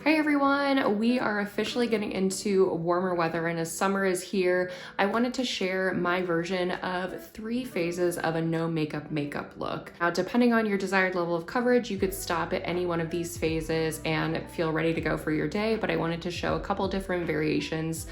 Hi everyone, we are officially getting into warmer weather, and as summer is here, I wanted to share my version of 3 phases of a no makeup look. Now, depending on your desired level of coverage, you could stop at any one of these phases and feel ready to go for your day, but I wanted to show a couple different variations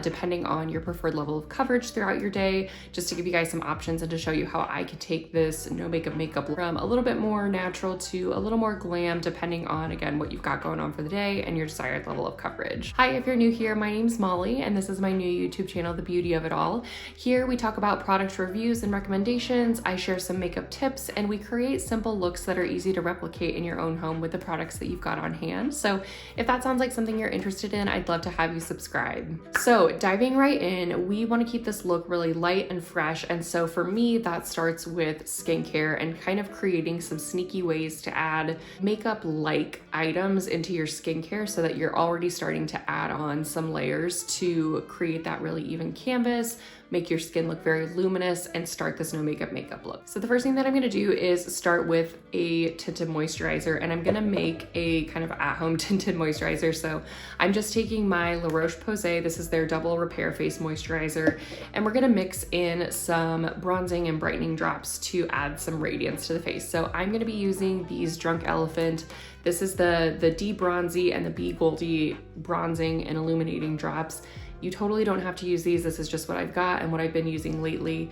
depending on your preferred level of coverage throughout your day, just to give you guys some options and to show you how I could take this no makeup look from a little bit more natural to a little more glam, depending on, again, what you've got going on for the day and your desired level of coverage. Hi, if you're new here, my name's Molly, and this is my new YouTube channel, The Beauty of It All. Here we talk about product reviews and recommendations, I share some makeup tips, and we create simple looks that are easy to replicate in your own home with the products that you've got on hand. So if that sounds like something you're interested in, I'd love to have you subscribe. So diving right in, we want to keep this look really light and fresh, and so for me, that starts with skincare and kind of creating some sneaky ways to add makeup-like items into your skincare so that you're already starting to add on some layers to create that really even canvas, make your skin look very luminous, and start this no makeup look. So the first thing that I'm gonna do is start with a tinted moisturizer, and I'm gonna make a kind of at-home tinted moisturizer. So I'm just taking my La Roche-Posay, this is their Double Repair Face Moisturizer, and we're gonna mix in some bronzing and brightening drops to add some radiance to the face. So I'm gonna be using these Drunk Elephant. This is the D Bronzy and the B Goldy bronzing and illuminating drops. You totally don't have to use these. This is just what I've got and what I've been using lately.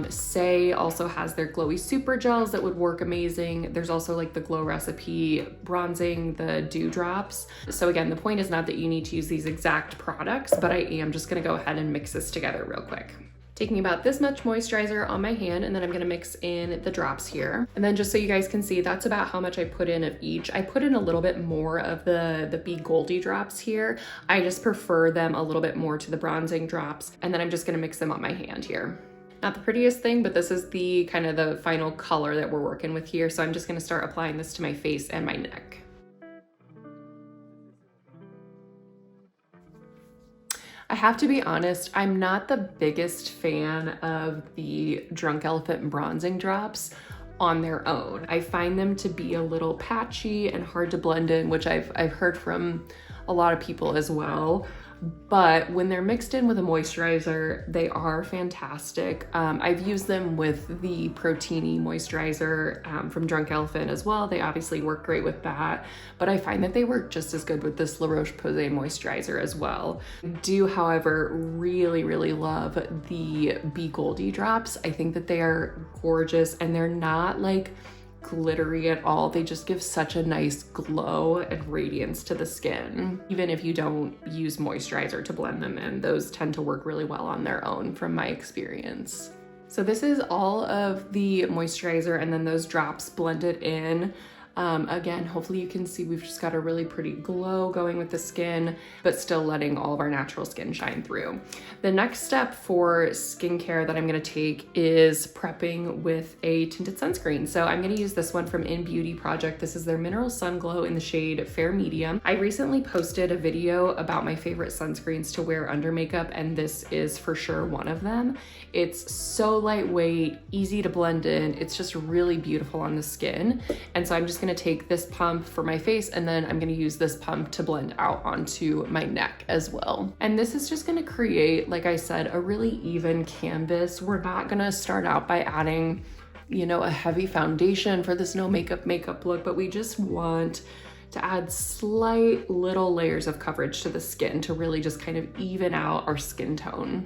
Say also has their glowy super gels that would work amazing. There's also like the Glow Recipe bronzing, the dew drops. So again, the point is not that you need to use these exact products, but I am just gonna go ahead and mix this together real quick. Taking about this much moisturizer on my hand, and then I'm gonna mix in the drops here. And then just so you guys can see, that's about how much I put in of each. I put in a little bit more of the B Goldy drops here. I just prefer them a little bit more to the bronzing drops. And then I'm just gonna mix them on my hand here. Not the prettiest thing, but this is the kind of the final color that we're working with here. So I'm just gonna start applying this to my face and my neck. I have to be honest, I'm not the biggest fan of the Drunk Elephant bronzing drops on their own. I find them to be a little patchy and hard to blend in, which I've heard from a lot of people as well. But when they're mixed in with a moisturizer, they are fantastic. I've used them with the Protini moisturizer from Drunk Elephant as well. They obviously work great with that, but I find that they work just as good with this La Roche-Posay moisturizer as well. I do, however, really love the B Goldy drops. I think that they are gorgeous, and they're not like glittery at all. They just give such a nice glow and radiance to the skin. Even if you don't use moisturizer to blend them in, those tend to work really well on their own from my experience. So this is all of the moisturizer and then those drops blended in. Again, hopefully you can see we've just got a really pretty glow going with the skin, but still letting all of our natural skin shine through. The next step for skincare that I'm gonna take is prepping with a tinted sunscreen. So I'm gonna use this one from In Beauty Project. This is their Mineral Sun Glow in the shade Fair Medium. I recently posted a video about my favorite sunscreens to wear under makeup, and this is for sure one of them. It's so lightweight, easy to blend in. It's just really beautiful on the skin. And so I'm just gonna take this pump for my face, and then I'm gonna use this pump to blend out onto my neck as well. And this is just gonna create, like I said, a really even canvas. We're not gonna start out by adding, you know, a heavy foundation for this no makeup look, but we just want to add slight little layers of coverage to the skin to really just kind of even out our skin tone.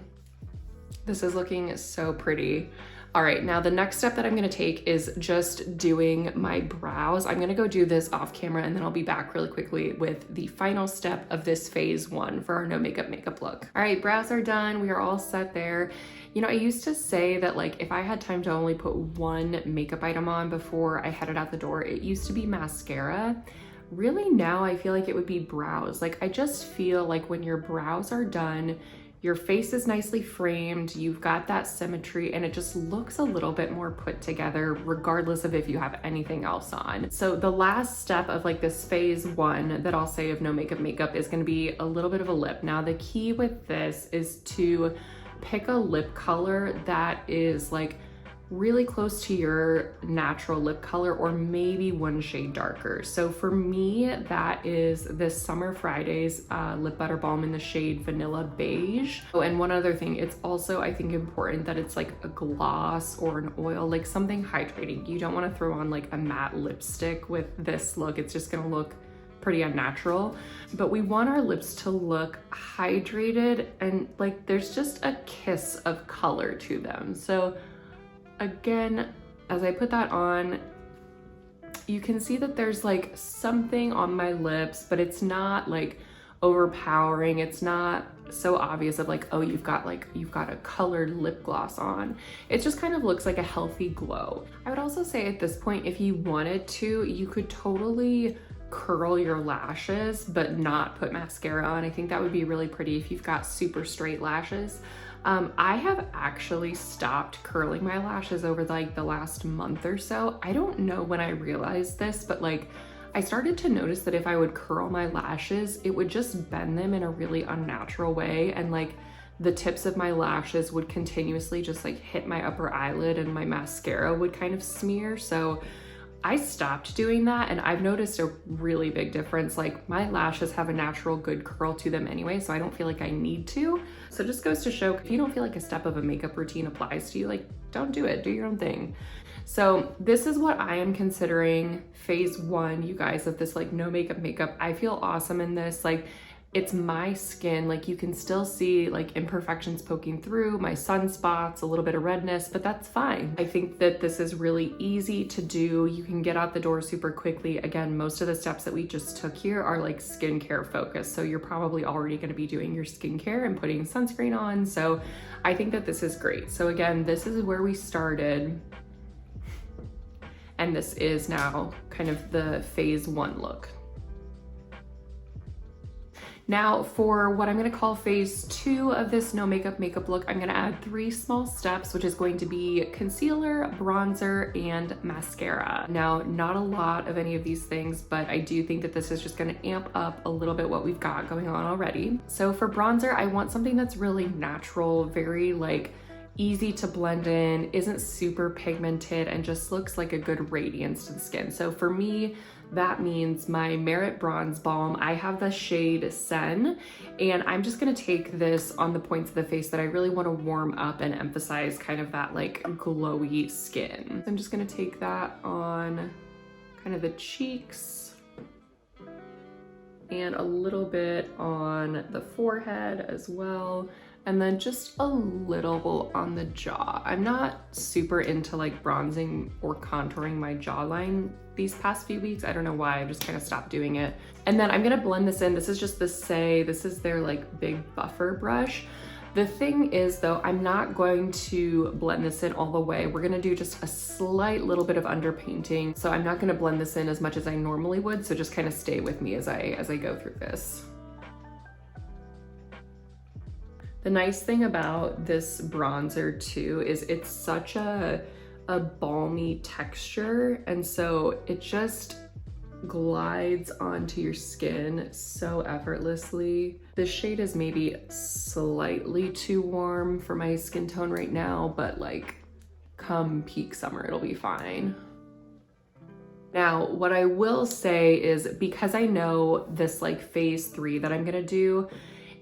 This is looking so pretty. All right, now the next step that I'm gonna take is just doing my brows. I'm gonna go do this off camera, and then I'll be back really quickly with the final step of this phase 1 for our no makeup look. All right, brows are done. We are all set there. You know, I used to say that like if I had time to only put one makeup item on before I headed out the door, it used to be mascara. Really now I feel like it would be brows. Like I just feel like when your brows are done, your face is nicely framed, you've got that symmetry, and it just looks a little bit more put together regardless of if you have anything else on. So the last step of like this phase 1 that I'll say of no makeup is gonna be a little bit of a lip. Now the key with this is to pick a lip color that is like really close to your natural lip color or maybe one shade darker. So for me, that is this Summer Fridays lip butter balm in the shade Vanilla Beige. Oh, and one other thing, it's also, I think, important that it's like a gloss or an oil, like something hydrating. You don't want to throw on like a matte lipstick with this look. It's just gonna look pretty unnatural, but we want our lips to look hydrated and like there's just a kiss of color to them. So again, as I put that on, you can see that there's like something on my lips, but it's not like overpowering. It's not so obvious of like, oh, you've got a colored lip gloss on. It just kind of looks like a healthy glow. I would also say at this point, if you wanted to, you could totally curl your lashes but not put mascara on. I think that would be really pretty if you've got super straight lashes. I have actually stopped curling my lashes over like the last month or so. I don't know when I realized this, but like I started to notice that if I would curl my lashes, it would just bend them in a really unnatural way, and like the tips of my lashes would continuously just like hit my upper eyelid and my mascara would kind of smear. So I stopped doing that, and I've noticed a really big difference. Like my lashes have a natural good curl to them anyway, so I don't feel like I need to. So it just goes to show, if you don't feel like a step of a makeup routine applies to you, like don't do it, do your own thing. So this is what I am considering phase one, you guys, of this like no makeup. I feel awesome in this. Like it's my skin, like you can still see like imperfections poking through, my sunspots, a little bit of redness, but that's fine. I think that this is really easy to do. You can get out the door super quickly. Again, most of the steps that we just took here are like skincare focused. So you're probably already gonna be doing your skincare and putting sunscreen on. So I think that this is great. So again, this is where we started. And this is now kind of the phase one look. Now for what I'm gonna call phase two of this no makeup look, I'm gonna add 3 small steps, which is going to be concealer, bronzer, and mascara. Now, not a lot of any of these things, but I do think that this is just gonna amp up a little bit what we've got going on already. So for bronzer, I want something that's really natural, very like easy to blend in, isn't super pigmented, and just looks like a good radiance to the skin. So for me, that means my Merit Bronze Balm. I have the shade Sen, and I'm just gonna take this on the points of the face that I really wanna warm up and emphasize kind of that like glowy skin. I'm just gonna take that on kind of the cheeks and a little bit on the forehead as well. And then just a little on the jaw. I'm not super into like bronzing or contouring my jawline these past few weeks. I don't know why, I've just kind of stopped doing it. And then I'm gonna blend this in. This is just the Say, this is their like big buffer brush. The thing is though, I'm not going to blend this in all the way. We're gonna do just a slight little bit of underpainting. So I'm not gonna blend this in as much as I normally would. So just kind of stay with me as I go through this. The nice thing about this bronzer too is it's such a balmy texture, and so it just glides onto your skin so effortlessly. This shade is maybe slightly too warm for my skin tone right now, but like come peak summer, it'll be fine. Now, what I will say is, because I know this like phase 3 that I'm gonna do,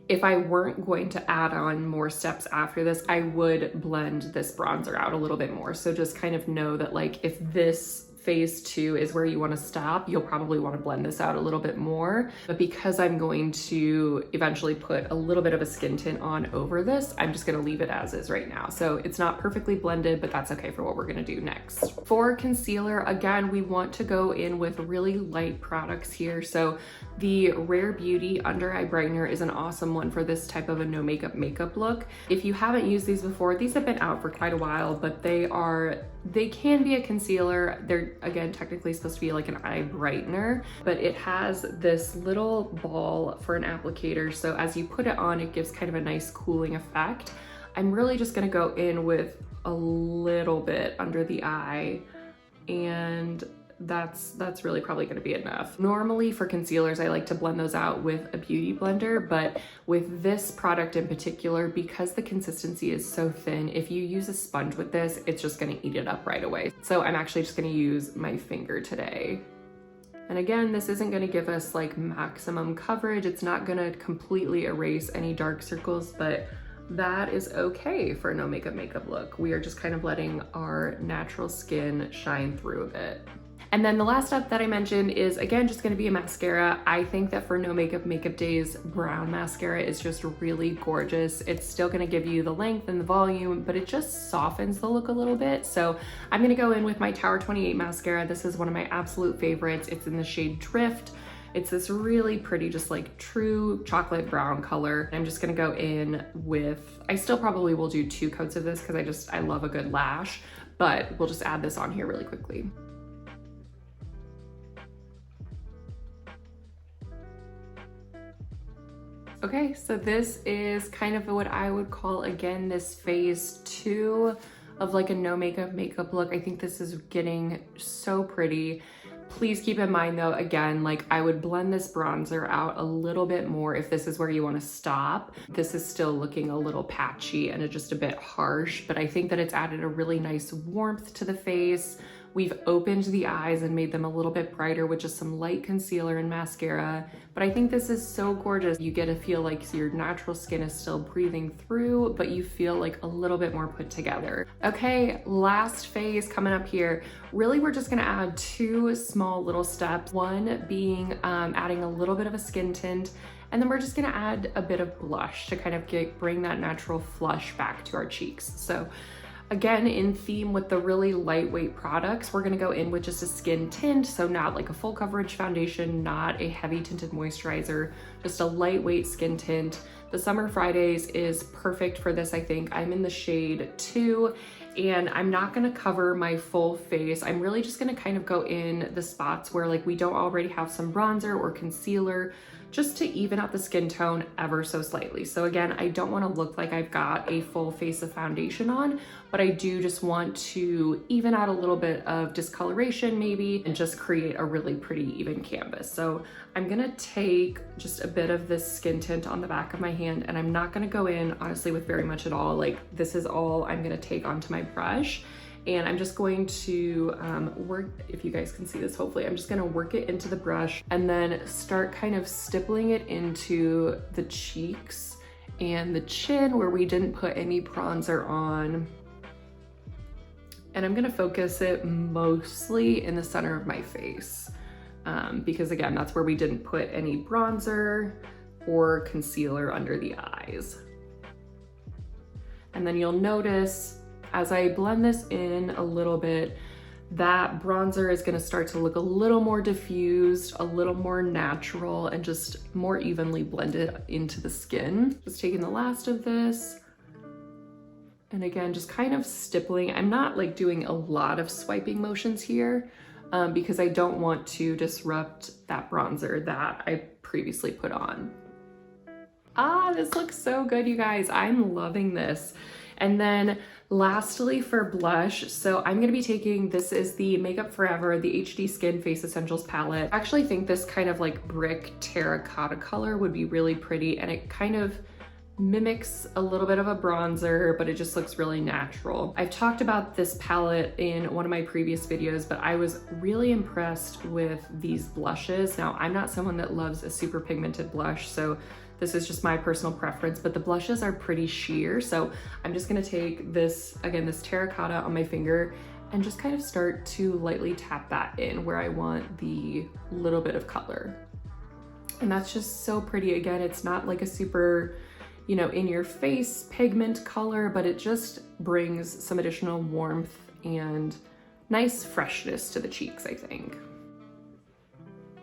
if I weren't going to add on more steps after this, I would blend this bronzer out a little bit more. So just kind of know that like if this phase 2 is where you want to stop, you'll probably want to blend this out a little bit more. But because I'm going to eventually put a little bit of a skin tint on over this, I'm just going to leave it as is right now. So it's not perfectly blended, but that's okay for what we're going to do next. For concealer, again, we want to go in with really light products here. So the Rare Beauty Under Eye Brightener is an awesome one for this type of a no makeup look. If you haven't used these before, these have been out for quite a while, but they can be a concealer. They're, again, technically supposed to be like an eye brightener, but it has this little ball for an applicator. So as you put it on, it gives kind of a nice cooling effect. I'm really just gonna go in with a little bit under the eye and that's really probably gonna be enough. Normally for concealers, I like to blend those out with a beauty blender, but with this product in particular, because the consistency is so thin, if you use a sponge with this, it's just gonna eat it up right away. So I'm actually just gonna use my finger today. And again, this isn't gonna give us like maximum coverage. It's not gonna completely erase any dark circles, but that is okay for a no makeup makeup look. We are just kind of letting our natural skin shine through a bit. And then the last step that I mentioned is, again, just gonna be a mascara. I think that for no makeup makeup days, brown mascara is just really gorgeous. It's still gonna give you the length and the volume, but it just softens the look a little bit. So I'm gonna go in with my Tower 28 mascara. This is one of my absolute favorites. It's in the shade Drift. It's this really pretty, just like true chocolate brown color. I'm just gonna go in with, I still probably will do 2 coats of this because I love a good lash, but we'll just add this on here really quickly. Okay, so this is kind of what I would call, again, this phase 2 of like a no makeup makeup look. I think this is getting so pretty. Please keep in mind though, again, like I would blend this bronzer out a little bit more if this is where you want to stop. This is still looking a little patchy and just a bit harsh, but I think that it's added a really nice warmth to the face. We've opened the eyes and made them a little bit brighter with just some light concealer and mascara. But I think this is so gorgeous. You get to feel like your natural skin is still breathing through, but you feel like a little bit more put together. Okay, last phase coming up here. Really, we're just gonna add 2 small little steps. One being adding a little bit of a skin tint, and then we're just gonna add a bit of blush to kind of bring that natural flush back to our cheeks. So again, in theme with the really lightweight products, we're gonna go in with just a skin tint, so not like a full coverage foundation, not a heavy tinted moisturizer, just a lightweight skin tint. The Summer Fridays is perfect for this, I think. I'm in the shade 2, and I'm not gonna cover my full face. I'm really just gonna kind of go in the spots where like we don't already have some bronzer or concealer, just to even out the skin tone ever so slightly. So again, I don't wanna look like I've got a full face of foundation on, but I do just want to even out a little bit of discoloration maybe, and just create a really pretty even canvas. So I'm gonna take just a bit of this skin tint on the back of my hand, and I'm not gonna go in honestly with very much at all. Like this is all I'm gonna take onto my brush. And I'm just going to work, if you guys can see this, hopefully, I'm just gonna work it into the brush and then start kind of stippling it into the cheeks and the chin where we didn't put any bronzer on. And I'm gonna focus it mostly in the center of my face because again, that's where we didn't put any bronzer or concealer under the eyes. And then you'll notice as I blend this in a little bit, that bronzer is gonna start to look a little more diffused, a little more natural, and just more evenly blended into the skin. Just taking the last of this, and again, just kind of stippling. I'm not like doing a lot of swiping motions here because I don't want to disrupt that bronzer that I previously put on. Ah, this looks so good, you guys. I'm loving this. And then lastly for blush, so I'm gonna be taking, this is the Makeup Forever, the HD Skin Face Essentials palette. I actually think this kind of like brick terracotta color would be really pretty, and it kind of mimics a little bit of a bronzer, but it just looks really natural. I've talked about this palette in one of my previous videos, but I was really impressed with these blushes. Now, I'm not someone that loves a super pigmented blush, so this is just my personal preference, but the blushes are pretty sheer. So I'm just gonna take this, again, this terracotta on my finger and just kind of start to lightly tap that in where I want the little bit of color. And that's just so pretty. Again, it's not like a super, you know, in your face pigment color, but it just brings some additional warmth and nice freshness to the cheeks, I think.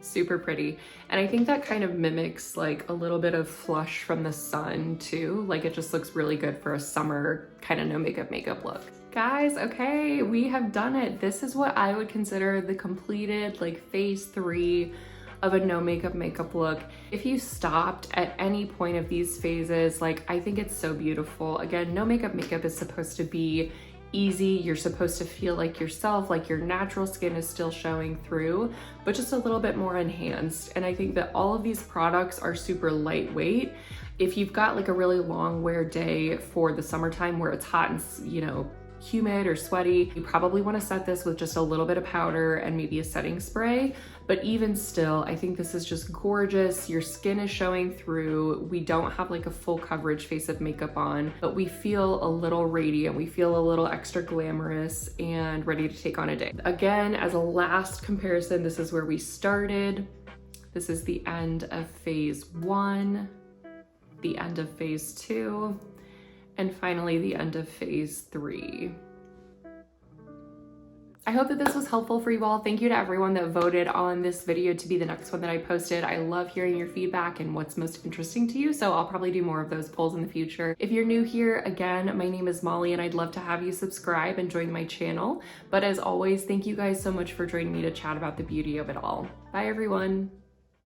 Super pretty. And I think that kind of mimics like a little bit of flush from the sun too. Like it just looks really good for a summer kind of no makeup makeup look. Guys, okay, we have done it. This is what I would consider the completed like phase 3 of a no makeup makeup look. If you stopped at any point of these phases, like I think it's so beautiful. Again, no makeup makeup is supposed to be easy. You're supposed to feel like yourself, like your natural skin is still showing through, but just a little bit more enhanced. And I think that all of these products are super lightweight. If you've got like a really long wear day for the summertime where it's hot and, you know, humid or sweaty, you probably want to set this with just a little bit of powder and maybe a setting spray. But even still, I think this is just gorgeous. Your skin is showing through. We don't have like a full coverage face of makeup on, but we feel a little radiant. We feel a little extra glamorous and ready to take on a day. Again, as a last comparison, this is where we started. This is the end of phase 1, the end of phase 2, and finally the end of phase 3. I hope that this was helpful for you all. Thank you to everyone that voted on this video to be the next one that I posted. I love hearing your feedback and what's most interesting to you, so I'll probably do more of those polls in the future. If you're new here, again, my name is Molly and I'd love to have you subscribe and join my channel. But as always, thank you guys so much for joining me to chat about the beauty of it all. Bye everyone.